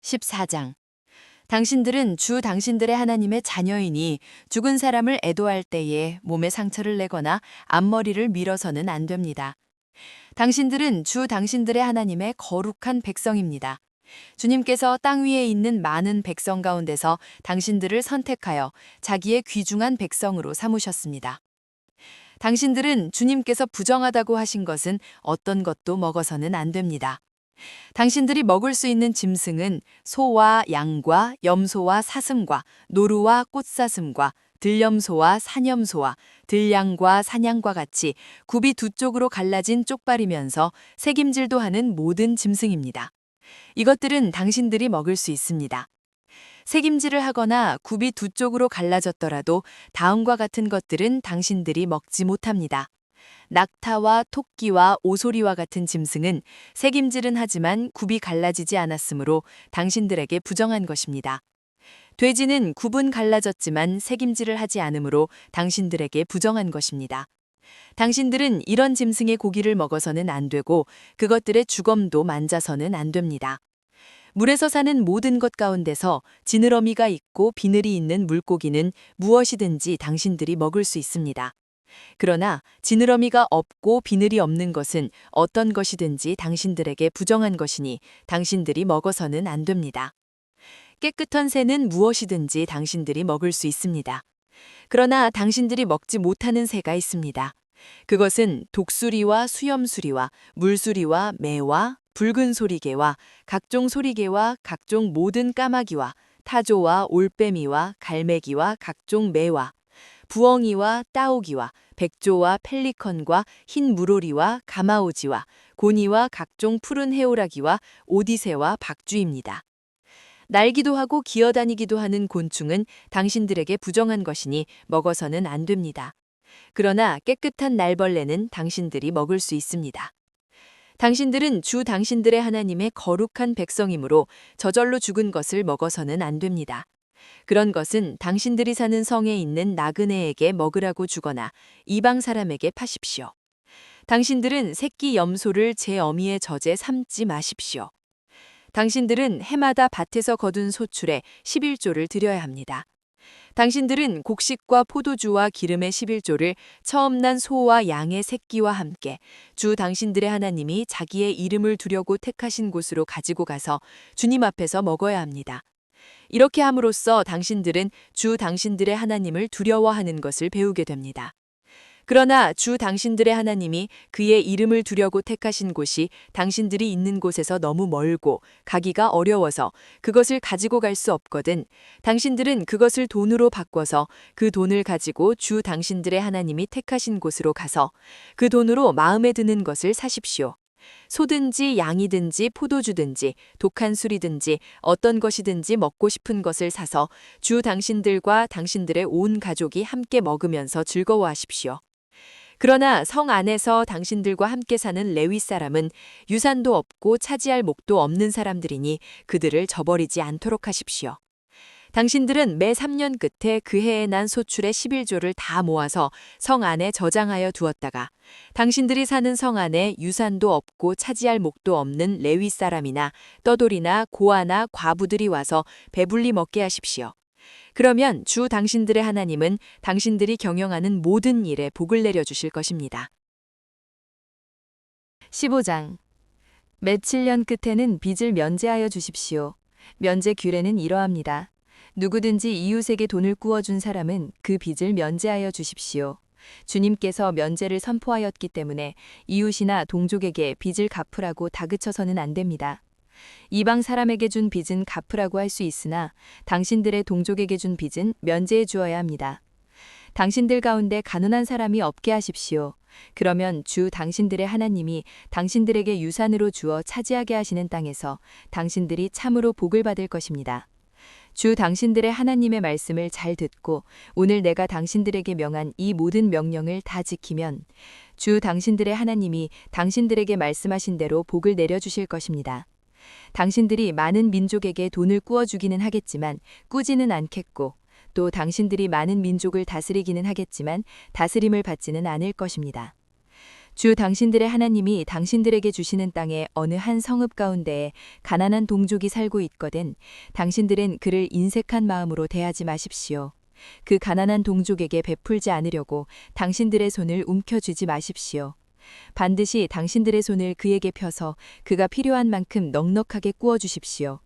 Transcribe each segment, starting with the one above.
14장. 당신들은 주 당신들의 하나님의 자녀이니 죽은 사람을 애도할 때에 몸에 상처를 내거나 앞머리를 밀어서는 안 됩니다. 당신들은 주 당신들의 하나님의 거룩한 백성입니다. 주님께서 땅 위에 있는 많은 백성 가운데서 당신들을 선택하여 자기의 귀중한 백성으로 삼으셨습니다. 당신들은 주님께서 부정하다고 하신 것은 어떤 것도 먹어서는 안 됩니다. 당신들이 먹을 수 있는 짐승은 소와 양과 염소와 사슴과 노루와 꽃사슴과 들염소와 사념소와 들양과 사냥과 같이 굽이 두 쪽으로 갈라진 쪽발이면서 새김질도 하는 모든 짐승입니다. 이것들은 당신들이 먹을 수 있습니다. 새김질을 하거나 굽이 두 쪽으로 갈라졌더라도 다음과 같은 것들은 당신들이 먹지 못합니다. 낙타와 토끼와 오소리와 같은 짐승은 새김질은 하지만 굽이 갈라지지 않았으므로 당신들에게 부정한 것입니다. 돼지는 굽은 갈라졌지만 새김질을 하지 않으므로 당신들에게 부정한 것입니다. 당신들은 이런 짐승의 고기를 먹어서는 안 되고 그것들의 주검도 만져서는 안 됩니다. 물에서 사는 모든 것 가운데서 지느러미가 있고 비늘이 있는 물고기는 무엇이든지 당신들이 먹을 수 있습니다. 그러나 지느러미가 없고 비늘이 없는 것은 어떤 것이든지 당신들에게 부정한 것이니 당신들이 먹어서는 안 됩니다. 깨끗한 새는 무엇이든지 당신들이 먹을 수 있습니다. 그러나 당신들이 먹지 못하는 새가 있습니다. 그것은 독수리와 수염수리와 물수리와 매와 붉은 소리개와 각종 소리개와 각종 모든 까마귀와 타조와 올빼미와 갈매기와 각종 매와 부엉이와 따오기와 백조와 펠리컨과 흰 물오리와 가마오지와 고니와 각종 푸른 해오라기와 오디새와 박쥐입니다. 날기도 하고 기어다니기도 하는 곤충은 당신들에게 부정한 것이니 먹어서는 안 됩니다. 그러나 깨끗한 날벌레는 당신들이 먹을 수 있습니다. 당신들은 주 당신들의 하나님의 거룩한 백성이므로 저절로 죽은 것을 먹어서는 안 됩니다. 그런 것은 당신들이 사는 성에 있는 나그네에게 먹으라고 주거나 이방 사람에게 파십시오. 당신들은 새끼 염소를 제 어미의 젖에 삶지 마십시오. 당신들은 해마다 밭에서 거둔 소출에 11조를 드려야 합니다. 당신들은 곡식과 포도주와 기름의 11조를 처음 난 소와 양의 새끼와 함께 주 당신들의 하나님이 자기의 이름을 두려고 택하신 곳으로 가지고 가서 주님 앞에서 먹어야 합니다. 이렇게 함으로써 당신들은 주 당신들의 하나님을 두려워하는 것을 배우게 됩니다. 그러나 주 당신들의 하나님이 그의 이름을 두려고 택하신 곳이 당신들이 있는 곳에서 너무 멀고 가기가 어려워서 그것을 가지고 갈 수 없거든 당신들은 그것을 돈으로 바꿔서 그 돈을 가지고 주 당신들의 하나님이 택하신 곳으로 가서 그 돈으로 마음에 드는 것을 사십시오. 소든지 양이든지 포도주든지 독한 술이든지 어떤 것이든지 먹고 싶은 것을 사서 주 당신들과 당신들의 온 가족이 함께 먹으면서 즐거워하십시오. 그러나 성 안에서 당신들과 함께 사는 레위 사람은 유산도 없고 차지할 목도 없는 사람들이니 그들을 저버리지 않도록 하십시오. 당신들은 매 3년 끝에 그 해에 난 소출의 11조를 다 모아서 성 안에 저장하여 두었다가 당신들이 사는 성 안에 유산도 없고 차지할 목도 없는 레위 사람이나 떠돌이나 고아나 과부들이 와서 배불리 먹게 하십시오. 그러면 주 당신들의 하나님은 당신들이 경영하는 모든 일에 복을 내려주실 것입니다. 15장. 매 7년 끝에는 빚을 면제하여 주십시오. 면제 규례는 이러합니다. 누구든지 이웃에게 돈을 꾸어준 사람은 그 빚을 면제하여 주십시오. 주님께서 면제를 선포하였기 때문에 이웃이나 동족에게 빚을 갚으라고 다그쳐서는 안 됩니다. 이방 사람에게 준 빚은 갚으라고 할 수 있으나 당신들의 동족에게 준 빚은 면제해 주어야 합니다. 당신들 가운데 가난한 사람이 없게 하십시오. 그러면 주 당신들의 하나님이 당신들에게 유산으로 주어 차지하게 하시는 땅에서 당신들이 참으로 복을 받을 것입니다. 주 당신들의 하나님의 말씀을 잘 듣고 오늘 내가 당신들에게 명한 이 모든 명령을 다 지키면 주 당신들의 하나님이 당신들에게 말씀하신 대로 복을 내려주실 것입니다. 당신들이 많은 민족에게 돈을 꾸어주기는 하겠지만 꾸지는 않겠고 또 당신들이 많은 민족을 다스리기는 하겠지만 다스림을 받지는 않을 것입니다. 주 당신들의 하나님이 당신들에게 주시는 땅에 어느 한 성읍 가운데에 가난한 동족이 살고 있거든 당신들은 그를 인색한 마음으로 대하지 마십시오. 그 가난한 동족에게 베풀지 않으려고 당신들의 손을 움켜쥐지 마십시오. 반드시 당신들의 손을 그에게 펴서 그가 필요한 만큼 넉넉하게 구워 주십시오.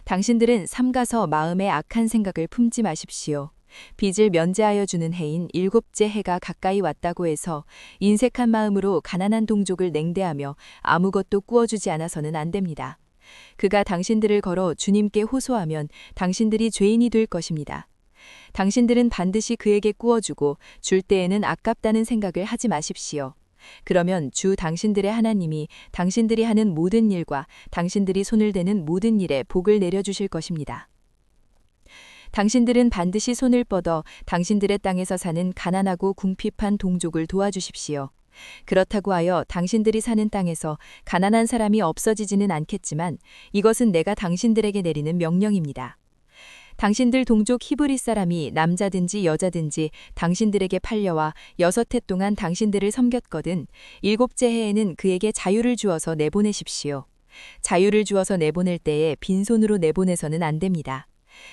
당신들은 삼가서 마음에 악한 생각을 품지 마십시오. 빚을 면제하여 주는 해인 일곱째 해가 가까이 왔다고 해서 인색한 마음으로 가난한 동족을 냉대하며 아무것도 구워주지 않아서는 안 됩니다. 그가 당신들을 걸어 주님께 호소하면 당신들이 죄인이 될 것입니다. 당신들은 반드시 그에게 구워주고 줄 때에는 아깝다는 생각을 하지 마십시오. 그러면 주 당신들의 하나님이 당신들이 하는 모든 일과 당신들이 손을 대는 모든 일에 복을 내려주실 것입니다. 당신들은 반드시 손을 뻗어 당신들의 땅에서 사는 가난하고 궁핍한 동족을 도와주십시오. 그렇다고 하여 당신들이 사는 땅에서 가난한 사람이 없어지지는 않겠지만 이것은 내가 당신들에게 내리는 명령입니다. 당신들 동족 히브리 사람이 남자든지 여자든지 당신들에게 팔려와 6해 동안 당신들을 섬겼거든 7째 해에는 그에게 자유를 주어서 내보내십시오. 자유를 주어서 내보낼 때에 빈손으로 내보내서는 안 됩니다.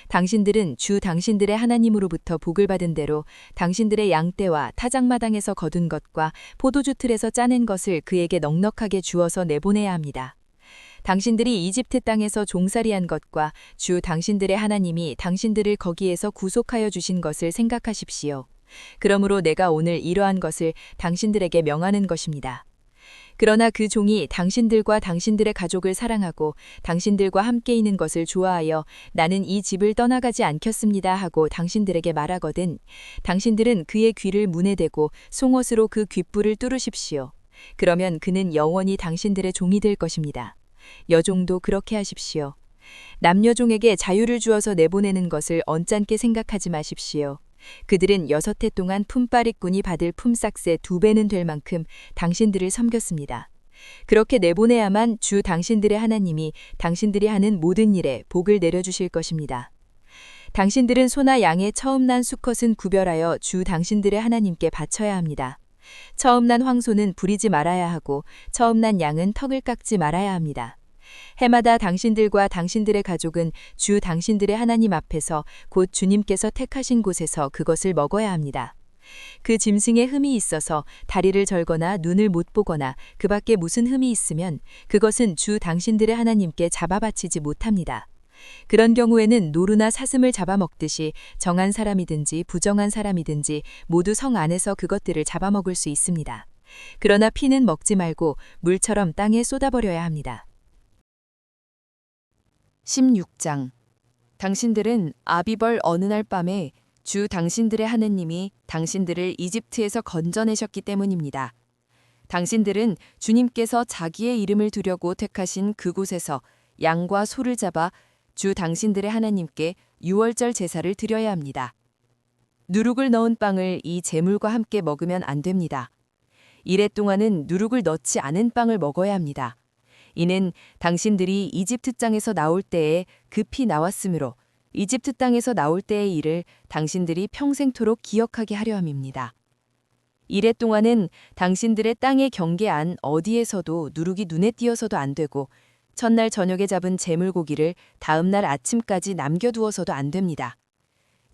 당신들은 주 당신들의 하나님으로부터 복을 받은 대로 당신들의 양떼와 타작마당에서 거둔 것과 포도주 틀에서 짜낸 것을 그에게 넉넉하게 주어서 내보내야 합니다. 당신들이 이집트 땅에서 종살이한 것과 주 당신들의 하나님이 당신들을 거기에서 구속하여 주신 것을 생각하십시오. 그러므로 내가 오늘 이러한 것을 당신들에게 명하는 것입니다. 그러나 그 종이 당신들과 당신들의 가족을 사랑하고 당신들과 함께 있는 것을 좋아하여 나는 이 집을 떠나가지 않겠습니다 하고 당신들에게 말하거든 당신들은 그의 귀를 문에 대고 송옷으로 그 귓불을 뚫으십시오. 그러면 그는 영원히 당신들의 종이 될 것입니다. 여종도 그렇게 하십시오. 남여종에게 자유를 주어서 내보내는 것을 언짢게 생각하지 마십시오. 그들은 6해 동안 품바리꾼이 받을 품삯의 2배는 될 만큼 당신들을 섬겼습니다. 그렇게 내보내야만 주 당신들의 하나님이 당신들이 하는 모든 일에 복을 내려주실 것입니다. 당신들은 소나 양의 처음 난 수컷은 구별하여 주 당신들의 하나님께 바쳐야 합니다. 처음 난 황소는 부리지 말아야 하고 처음 난 양은 턱을 깎지 말아야 합니다. 해마다 당신들과 당신들의 가족은 주 당신들의 하나님 앞에서 곧 주님께서 택하신 곳에서 그것을 먹어야 합니다. 그 짐승에 흠이 있어서 다리를 절거나 눈을 못 보거나 그 밖에 무슨 흠이 있으면 그것은 주 당신들의 하나님께 잡아 바치지 못합니다. 그런 경우에는 노루나 사슴을 잡아먹듯이 정한 사람이든지 부정한 사람이든지 모두 성 안에서 그것들을 잡아먹을 수 있습니다. 그러나 피는 먹지 말고 물처럼 땅에 쏟아버려야 합니다. 16장 당신들은 아비벌 어느 날 밤에 주 당신들의 하느님이 당신들을 이집트에서 건져내셨기 때문입니다. 당신들은 주님께서 자기의 이름을 두려고 택하신 그곳에서 양과 소를 잡아 주 당신들의 하나님께 유월절 제사를 드려야 합니다. 누룩을 넣은 빵을 이 제물과 함께 먹으면 안 됩니다. 이래 동안은 누룩을 넣지 않은 빵을 먹어야 합니다. 이는 당신들이 이집트 땅에서 나올 때에 급히 나왔으므로 이집트 땅에서 나올 때의 일을 당신들이 평생토록 기억하게 하려 함입니다. 이래 동안은 당신들의 땅의 경계 안 어디에서도 누룩이 눈에 띄어서도 안 되고 첫날 저녁에 잡은 제물고기를 다음날 아침까지 남겨두어서도 안 됩니다.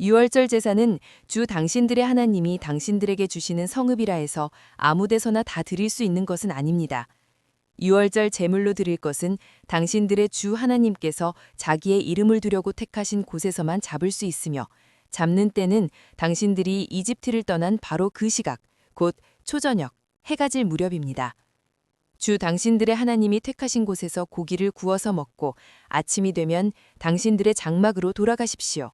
유월절 제사는 주 당신들의 하나님이 당신들에게 주시는 성읍이라 해서 아무 데서나 다 드릴 수 있는 것은 아닙니다. 유월절 제물로 드릴 것은 당신들의 주 하나님께서 자기의 이름을 두려고 택하신 곳에서만 잡을 수 있으며 잡는 때는 당신들이 이집트를 떠난 바로 그 시각, 곧 초저녁, 해가 질 무렵입니다. 주 당신들의 하나님이 택하신 곳에서 고기를 구워서 먹고 아침이 되면 당신들의 장막으로 돌아가십시오.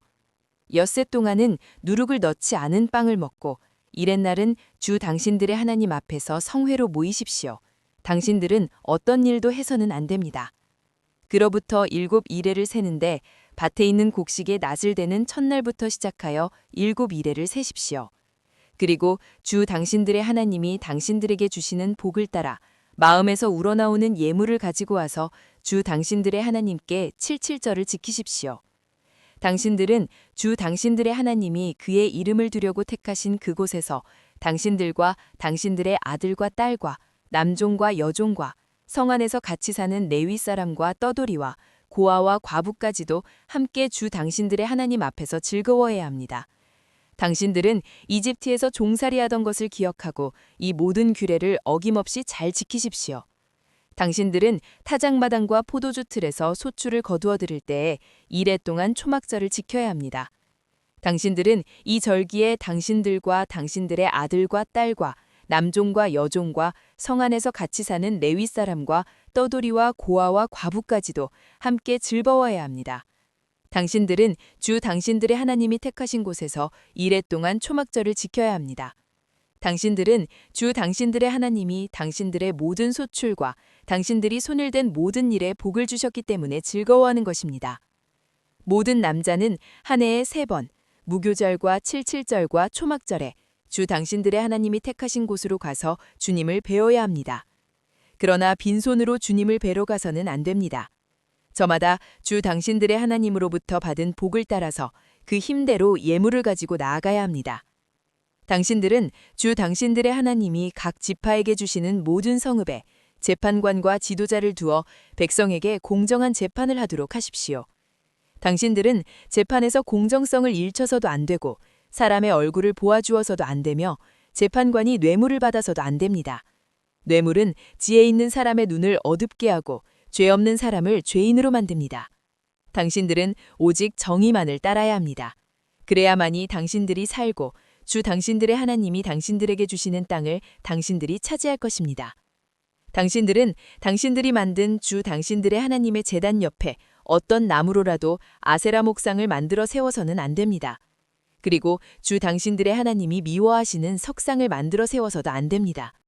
엿새 동안은 누룩을 넣지 않은 빵을 먹고 이렛날은 주 당신들의 하나님 앞에서 성회로 모이십시오. 당신들은 어떤 일도 해서는 안 됩니다. 그로부터 7이레를 세는데 밭에 있는 곡식의 낫을 대는 첫날부터 시작하여 7이레를 세십시오. 그리고 주 당신들의 하나님이 당신들에게 주시는 복을 따라 마음에서 우러나오는 예물을 가지고 와서 주 당신들의 하나님께 칠칠절을 지키십시오. 당신들은 주 당신들의 하나님이 그의 이름을 두려고 택하신 그곳에서 당신들과 당신들의 아들과 딸과 남종과 여종과 성 안에서 같이 사는 레위 사람과 떠돌이와 고아와 과부까지도 함께 주 당신들의 하나님 앞에서 즐거워해야 합니다. 당신들은 이집트에서 종살이하던 것을 기억하고 이 모든 규례를 어김없이 잘 지키십시오. 당신들은 타작마당과 포도주 틀에서 소출을 거두어 들일 때에 이래 동안 초막절을 지켜야 합니다. 당신들은 이 절기에 당신들과 당신들의 아들과 딸과 남종과 여종과 성 안에서 같이 사는 레위 사람과 떠돌이와 고아와 과부까지도 함께 즐거워해야 합니다. 당신들은 주 당신들의 하나님이 택하신 곳에서 이래 동안 초막절을 지켜야 합니다. 당신들은 주 당신들의 하나님이 당신들의 모든 소출과 당신들이 손을 댄 모든 일에 복을 주셨기 때문에 즐거워하는 것입니다. 모든 남자는 한 해에 3번, 무교절과 칠칠절과 초막절에 주 당신들의 하나님이 택하신 곳으로 가서 주님을 뵈어야 합니다. 그러나 빈손으로 주님을 뵈러 가서는 안 됩니다. 저마다 주 당신들의 하나님으로부터 받은 복을 따라서 그 힘대로 예물을 가지고 나아가야 합니다. 당신들은 주 당신들의 하나님이 각 지파에게 주시는 모든 성읍에 재판관과 지도자를 두어 백성에게 공정한 재판을 하도록 하십시오. 당신들은 재판에서 공정성을 잃쳐서도 안 되고 사람의 얼굴을 보아주어서도 안 되며 재판관이 뇌물을 받아서도 안 됩니다. 뇌물은 지혜 있는 사람의 눈을 어둡게 하고 죄 없는 사람을 죄인으로 만듭니다. 당신들은 오직 정의만을 따라야 합니다. 그래야만이 당신들이 살고 주 당신들의 하나님이 당신들에게 주시는 땅을 당신들이 차지할 것입니다. 당신들은 당신들이 만든 주 당신들의 하나님의 제단 옆에 어떤 나무로라도 아세라 목상을 만들어 세워서는 안 됩니다. 그리고 주 당신들의 하나님이 미워하시는 석상을 만들어 세워서도 안 됩니다.